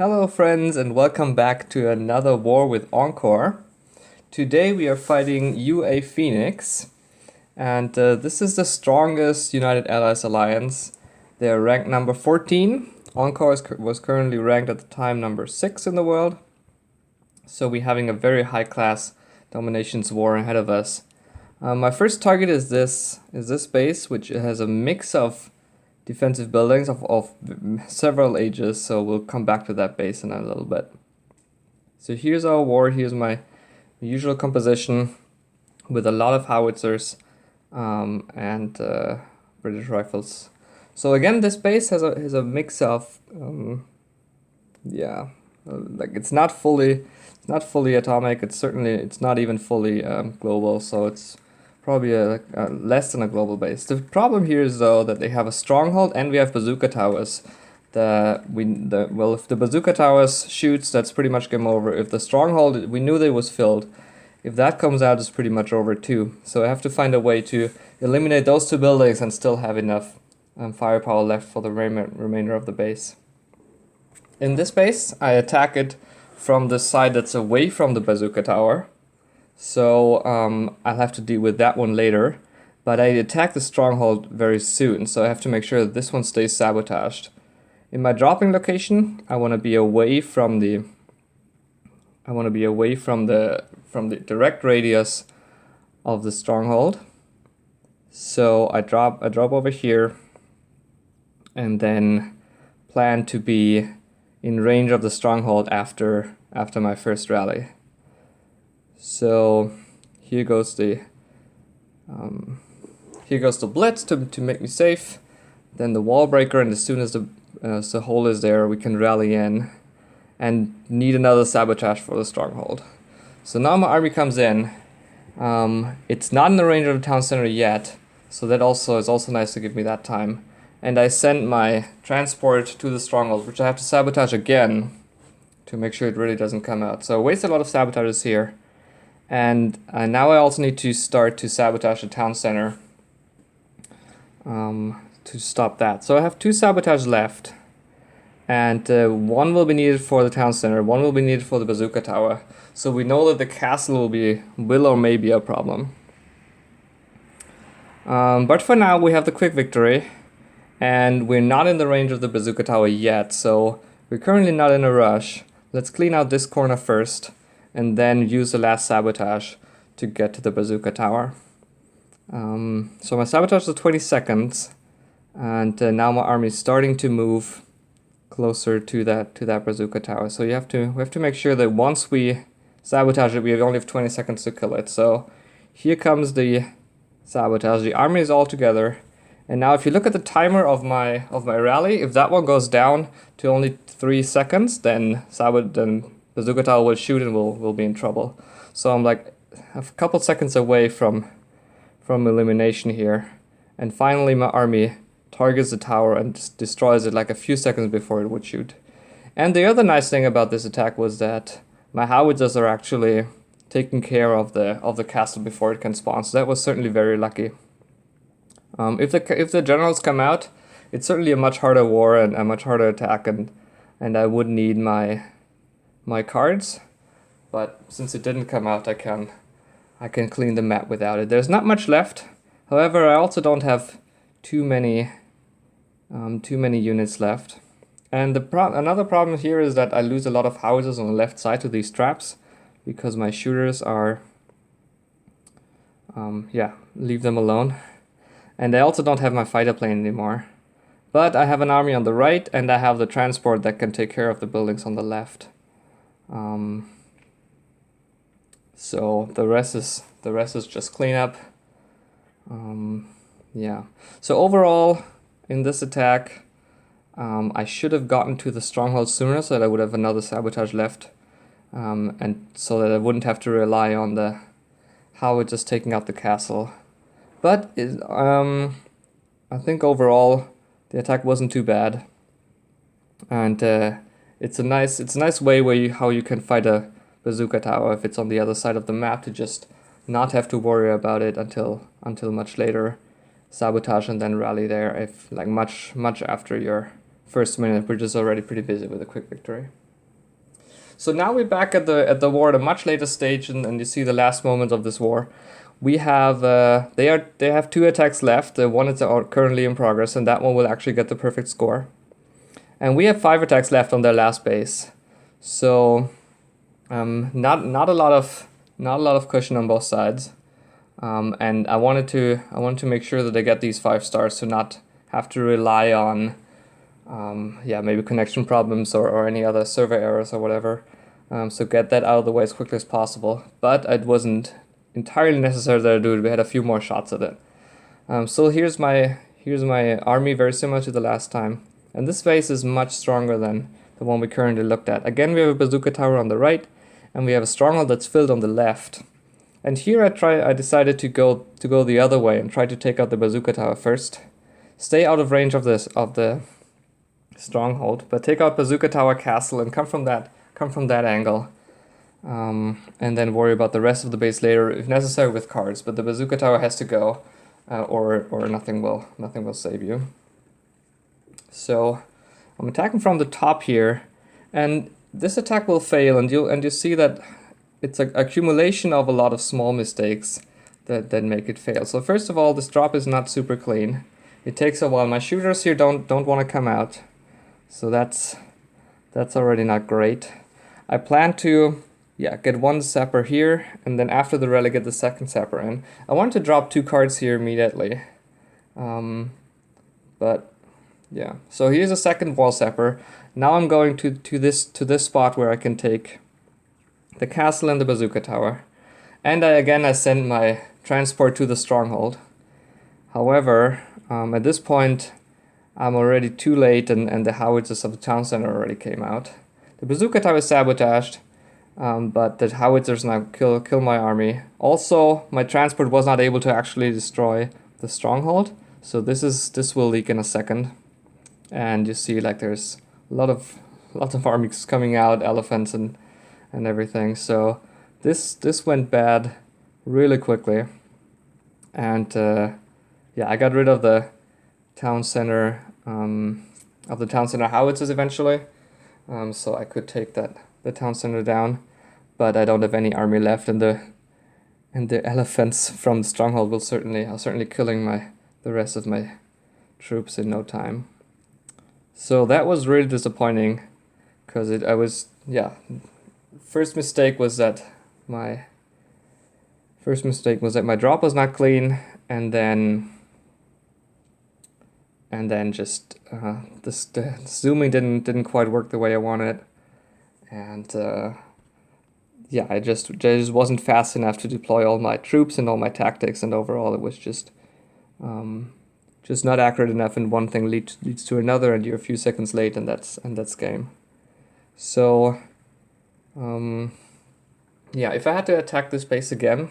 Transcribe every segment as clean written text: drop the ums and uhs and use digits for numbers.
Hello friends and welcome back to another war with Encore. Today we are fighting UA Phoenix and this is the strongest United Allies alliance. They are ranked number 14. Encore was currently ranked at the time number 6 in the world. So we're having a very high class dominations war ahead of us. My first target is this base, which has a mix of defensive buildings of several ages, so we'll come back to that base in a little bit. So here's our war, here's my usual composition with a lot of howitzers and British rifles. So again, this base has a mix of like it's not fully atomic. It's not even fully global. So it's probably less than a global base. The problem here is though that they have a stronghold and we have bazooka towers. If the bazooka towers shoots, that's pretty much game over. If the stronghold, we knew they was filled. If that comes out, it's pretty much over too. So I have to find a way to eliminate those two buildings and still have enough firepower left for the remainder of the base. In this base, I attack it from the side that's away from the bazooka tower. So I'll have to deal with that one later. But I attack the stronghold very soon, so I have to make sure that this one stays sabotaged. In my dropping location, I want to be away from the direct radius of the stronghold. So I drop over here and then plan to be in range of the stronghold after my first rally. So here goes the blitz to make me safe. Then the wall breaker, and as soon as the hole is there, we can rally in and need another sabotage for the stronghold. So now my army comes in. It's not in the range of the town center yet, so that is also nice to give me that time. And I send my transport to the stronghold, which I have to sabotage again to make sure it really doesn't come out. So I waste a lot of sabotages here. And now I also need to start to sabotage the town center to stop that. So I have 2 sabotage left. And one will be needed for the town center, one will be needed for the bazooka tower. So we know that the castle will or may be a problem. But for now we have the quick victory. And we're not in the range of the bazooka tower yet, so we're currently not in a rush. Let's clean out this corner first, and then use the last sabotage to get to the bazooka tower. So my sabotage is 20 seconds, and now my army is starting to move closer to that bazooka tower. So we have to make sure that once we sabotage it, we only have 20 seconds to kill it. So here comes the sabotage. The army is all together. And now if you look at the timer of my rally, if that one goes down to only 3 seconds, then bazooka tower will shoot and we'll be in trouble. So I'm like a couple seconds away from elimination here. And finally my army targets the tower and destroys it like a few seconds before it would shoot. And the other nice thing about this attack was that my howitzers are actually taking care of the castle before it can spawn. So that was certainly very lucky. If the generals come out, it's certainly a much harder war and a much harder attack, and I would need my cards. But since it didn't come out, I can clean the map without it. There's not much left. However, I also don't have too many units left. And another problem here is that I lose a lot of houses on the left side to these traps because my shooters are leave them alone. And I also don't have my fighter plane anymore. But I have an army on the right, and I have the transport that can take care of the buildings on the left. So the rest is just cleanup. So overall, in this attack, I should have gotten to the stronghold sooner so that I would have another sabotage left. And so that I wouldn't have to rely on how it's just taking out the castle. But I think overall the attack wasn't too bad, and it's a nice way how you can fight a bazooka tower if it's on the other side of the map, to just not have to worry about it until much later, sabotage and then rally there if much after your first minute, we're just already pretty busy with a quick victory. So now we're back at the war at a much later stage, and you see the last moments of this war. We have they have 2 attacks left. One is currently in progress, and that one will actually get the perfect score. And we have 5 attacks left on their last base. So not a lot of cushion on both sides. And I wanted to make sure that they get these 5 stars to not have to rely on maybe connection problems or any other server errors or whatever. So get that out of the way as quickly as possible. But it wasn't entirely necessary that I do it. We had a few more shots at it. So here's my army, very similar to the last time. And this base is much stronger than the one we currently looked at. Again, we have a Bazooka Tower on the right, and we have a Stronghold that's filled on the left. And here I decided to go the other way and try to take out the Bazooka Tower first. Stay out of range of the Stronghold, but take out Bazooka Tower Castle and come from that angle. And then worry about the rest of the base later, if necessary, with cards. But the Bazooka Tower has to go, or nothing will save you. So I'm attacking from the top here, and this attack will fail, and you see that it's an accumulation of a lot of small mistakes that make it fail. So first of all, this drop is not super clean. It takes a while. My shooters here don't want to come out, so that's already not great. I plan to get 1 sapper here, and then after the rally get the 2nd sapper in. I want to drop 2 cards here immediately, but yeah. So here's a 2nd wall sapper. Now I'm going to this spot where I can take the castle and the Bazooka Tower, and I send my transport to the Stronghold. However, at this point I'm already too late, and the howitzers of the town center already came out. The Bazooka Tower is sabotaged, but the howitzers now kill my army. Also, my transport was not able to actually destroy the Stronghold, so this will leak in a second. And you see, like, there's lots of armies coming out, elephants and everything. So this went bad really quickly, and I got rid of the town center howitzers eventually, so I could take the town center down. But I don't have any army left, and the elephants from the Stronghold are certainly killing the rest of my troops in no time. So that was really disappointing, because first mistake was that my drop was not clean, and then just the zooming didn't quite work the way I wanted, and I just wasn't fast enough to deploy all my troops and all my tactics, and overall it was just not accurate enough, and one thing leads to another, and you're a few seconds late, and that's game. So if I had to attack this base again,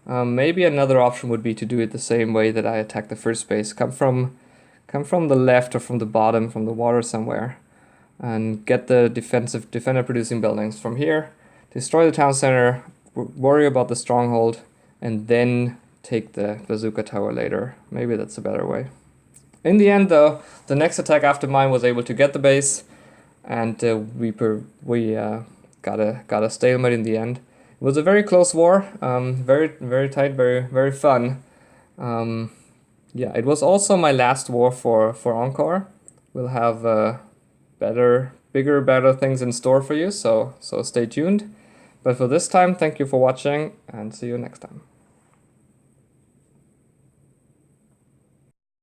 maybe another option would be to do it the same way that I attacked the first base. Come from the left or from the bottom, from the water somewhere, and get the defender producing buildings from here. Destroy the town center, worry about the Stronghold, and then take the Bazooka Tower later. Maybe that's a better way. In the end, though, the next attack after mine was able to get the base, and we got a stalemate in the end. It was a very close war, very very tight, very very fun. It was also my last war for Encore. We'll have bigger, better things in store for you, so stay tuned. But for this time, thank you for watching, and see you next time.